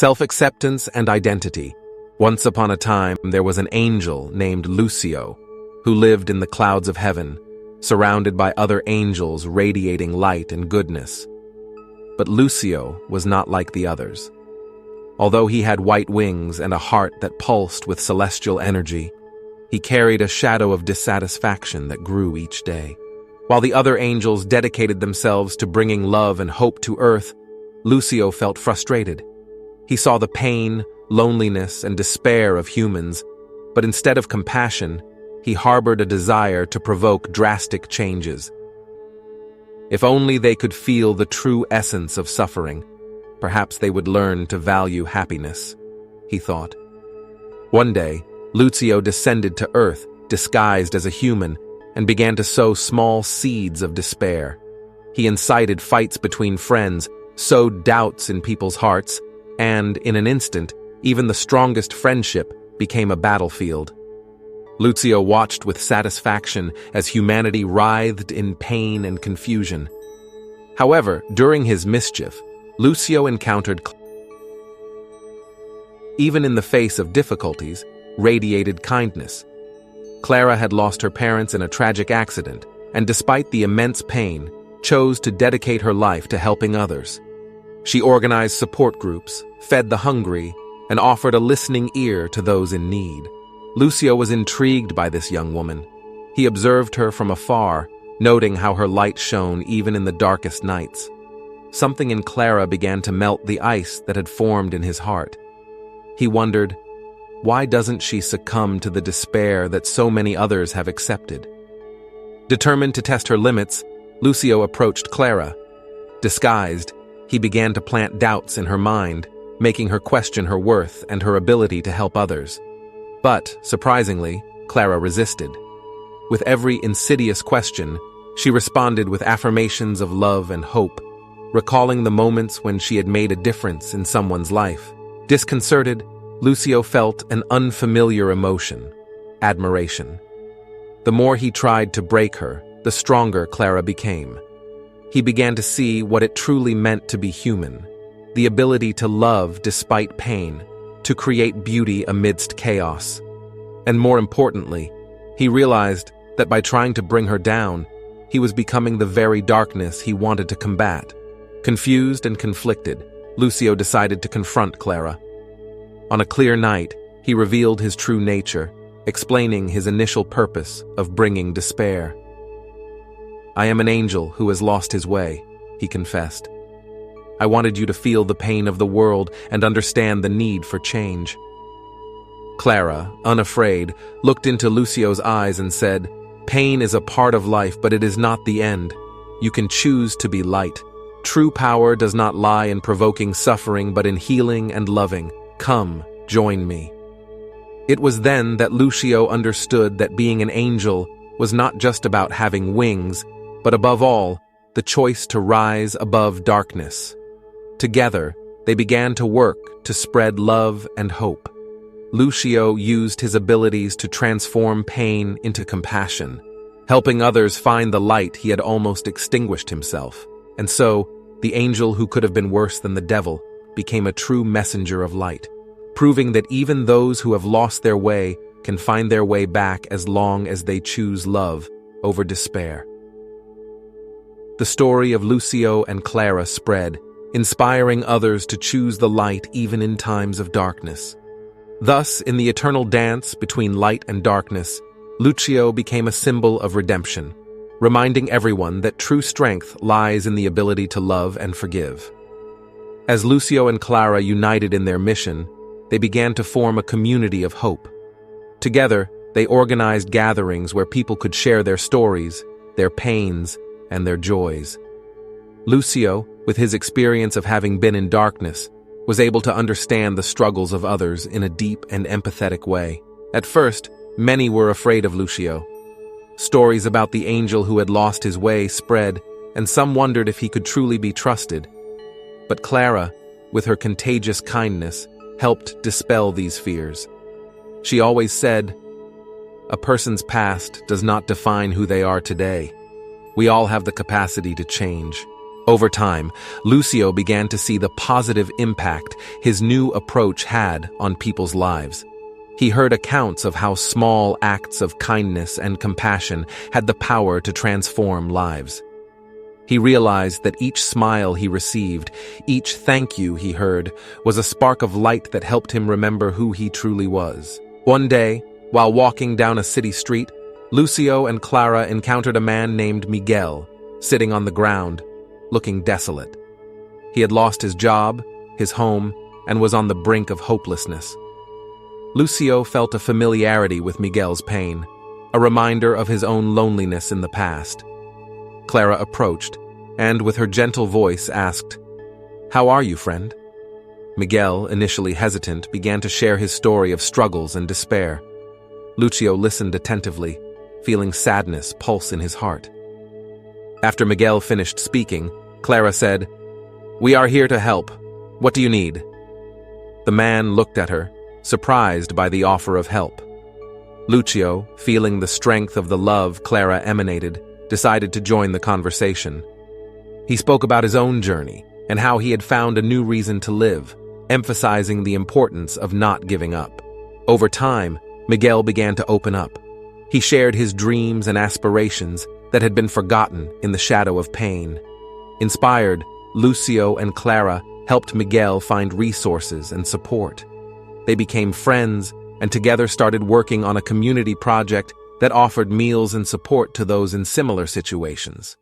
Self-acceptance and identity. Once upon a time, there was an angel named Lucio, who lived in the clouds of heaven, surrounded by other angels radiating light and goodness. But Lucio was not like the others. Although he had white wings and a heart that pulsed with celestial energy, he carried a shadow of dissatisfaction that grew each day. While the other angels dedicated themselves to bringing love and hope to earth, Lucio felt frustrated. He saw the pain, loneliness, and despair of humans, but instead of compassion, he harbored a desire to provoke drastic changes. If only they could feel the true essence of suffering, perhaps they would learn to value happiness, he thought. One day, Lucio descended to earth, disguised as a human, and began to sow small seeds of despair. He incited fights between friends, sowed doubts in people's hearts, and, in an instant, even the strongest friendship became a battlefield. Lucio watched with satisfaction as humanity writhed in pain and confusion. However, during his mischief, Lucio encountered even in the face of difficulties, radiated kindness. Clara had lost her parents in a tragic accident, and despite the immense pain, chose to dedicate her life to helping others. She organized support groups, fed the hungry, and offered a listening ear to those in need. Lucio was intrigued by this young woman. He observed her from afar, noting how her light shone even in the darkest nights. Something in Clara began to melt the ice that had formed in his heart. He wondered, why doesn't she succumb to the despair that so many others have accepted? Determined to test her limits, Lucio approached Clara. Disguised, he began to plant doubts in her mind, making her question her worth and her ability to help others. But, surprisingly, Clara resisted. With every insidious question, she responded with affirmations of love and hope, recalling the moments when she had made a difference in someone's life. Disconcerted, Lucio felt an unfamiliar emotion: admiration. The more he tried to break her, the stronger Clara became. He began to see what it truly meant to be human, the ability to love despite pain, to create beauty amidst chaos. And more importantly, he realized that by trying to bring her down, he was becoming the very darkness he wanted to combat. Confused and conflicted, Lucio decided to confront Clara. On a clear night, he revealed his true nature, explaining his initial purpose of bringing despair. "I am an angel who has lost his way," he confessed. "I wanted you to feel the pain of the world and understand the need for change." Clara, unafraid, looked into Lucio's eyes and said, "Pain is a part of life, but it is not the end. You can choose to be light. True power does not lie in provoking suffering, but in healing and loving. Come, join me." It was then that Lucio understood that being an angel was not just about having wings, but above all, the choice to rise above darkness. Together, they began to work to spread love and hope. Lucio used his abilities to transform pain into compassion, helping others find the light he had almost extinguished himself. And so, the angel who could have been worse than the devil became a true messenger of light, proving that even those who have lost their way can find their way back as long as they choose love over despair. The story of Lucio and Clara spread, inspiring others to choose the light even in times of darkness. Thus, in the eternal dance between light and darkness, Lucio became a symbol of redemption, reminding everyone that true strength lies in the ability to love and forgive. As Lucio and Clara united in their mission, they began to form a community of hope. Together, they organized gatherings where people could share their stories, their pains, and their joys. Lucio, with his experience of having been in darkness, was able to understand the struggles of others in a deep and empathetic way. At first, many were afraid of Lucio. Stories about the angel who had lost his way spread, and some wondered if he could truly be trusted. But Clara, with her contagious kindness, helped dispel these fears. She always said, "A person's past does not define who they are today. We all have the capacity to change." Over time, Lucio began to see the positive impact his new approach had on people's lives. He heard accounts of how small acts of kindness and compassion had the power to transform lives. He realized that each smile he received, each thank you he heard, was a spark of light that helped him remember who he truly was. One day, while walking down a city street, Lucio and Clara encountered a man named Miguel, sitting on the ground, looking desolate. He had lost his job, his home, and was on the brink of hopelessness. Lucio felt a familiarity with Miguel's pain, a reminder of his own loneliness in the past. Clara approached, and with her gentle voice asked, "How are you, friend?" Miguel, initially hesitant, began to share his story of struggles and despair. Lucio listened attentively, feeling sadness pulse in his heart. After Miguel finished speaking, Clara said, "We are here to help. What do you need?" The man looked at her, surprised by the offer of help. Lucio, feeling the strength of the love Clara emanated, decided to join the conversation. He spoke about his own journey and how he had found a new reason to live, emphasizing the importance of not giving up. Over time, Miguel began to open up. He shared his dreams and aspirations that had been forgotten in the shadow of pain. Inspired, Lucio and Clara helped Miguel find resources and support. They became friends and together started working on a community project that offered meals and support to those in similar situations.